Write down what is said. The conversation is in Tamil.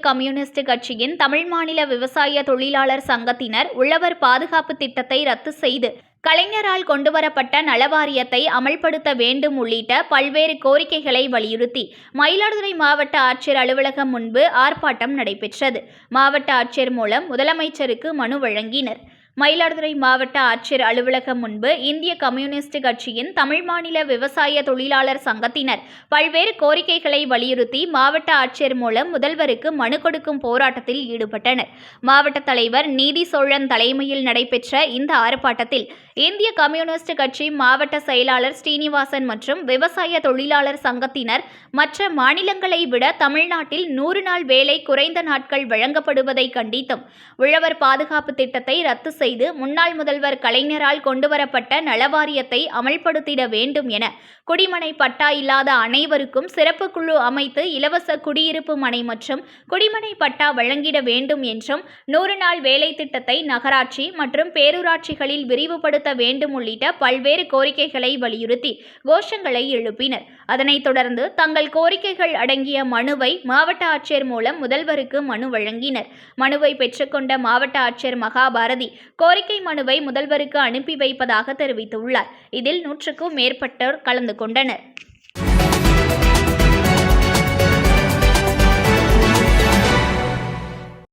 கம்யூனிஸ்ட் கட்சியின் தமிழ் மாநில விவசாய தொழிலாளர் சங்கத்தினர் உழவர் பாதுகாப்பு திட்டத்தை ரத்து செய்து கலைஞரால் கொண்டுவரப்பட்ட நலவாரியத்தை அமல்படுத்த வேண்டும் உள்ளிட்ட பல்வேறு கோரிக்கைகளை வலியுறுத்தி மயிலாடுதுறை மாவட்ட ஆட்சியர் அலுவலகம் முன்பு ஆர்ப்பாட்டம் நடைபெற்றது. மாவட்ட ஆட்சியர் மூலம் முதலமைச்சருக்கு மனு வழங்கினர். மயிலாடுதுறை மாவட்ட ஆட்சியர் அலுவலகம் முன்பு இந்திய கம்யூனிஸ்ட் கட்சியின் தமிழ் மாநில விவசாய தொழிலாளர் சங்கத்தினர் பல்வேறு கோரிக்கைகளை வலியுறுத்தி மாவட்ட ஆட்சியர் மூலம் முதல்வருக்கு மனு கொடுக்கும் போராட்டத்தில் ஈடுபட்டனர். மாவட்ட தலைவர் நீதி சோழன் தலைமையில் நடைபெற்ற இந்த ஆர்ப்பாட்டத்தில் இந்திய கம்யூனிஸ்ட் கட்சி மாவட்ட செயலாளர் ஸ்ரீனிவாசன் மற்றும் விவசாய தொழிலாளர் சங்கத்தினர் மற்ற மாநிலங்களை விட தமிழ்நாட்டில் 100 நாள் வேலை குறைந்த நாட்கள் வழங்கப்படுவதை கண்டித்தும் உழவர் பாதுகாப்பு திட்டத்தை ரத்து செய்து முன்னாள் முதல்வர் கலைஞரால் கொண்டுவரப்பட்ட நலவாரியத்தை அமல்படுத்திட வேண்டும் என குடிமனை பட்டா இல்லாத அனைவருக்கும் சிறப்பு குழு அமைத்து இலவச குடியிருப்பு மனை மற்றும் குடிமனை பட்டா வழங்கிட வேண்டும் என்றும் 100 நாள் வேலை திட்டத்தை நகராட்சி மற்றும் பேரூராட்சிகளில் விரிவுபடுத்த வேண்டும் உள்ளிட்ட பல்வேறு கோரிக்கைகளை வலியுறுத்தி கோஷங்களை எழுப்பினர். அதனைத் தொடர்ந்து தங்கள் கோரிக்கைகள் அடங்கிய மனுவை மாவட்ட ஆட்சியர் மூலம் முதல்வருக்கு மனு வழங்கினர். மனுவை பெற்றுக்கொண்ட மாவட்ட ஆட்சியர் மகாபாரதி கோரிக்கை மனுவை முதல்வருக்கு அனுப்பி வைப்பதாக தெரிவித்துள்ளார். இதில் 100க்கும் மேற்பட்டோர் கலந்து கொண்டனர்.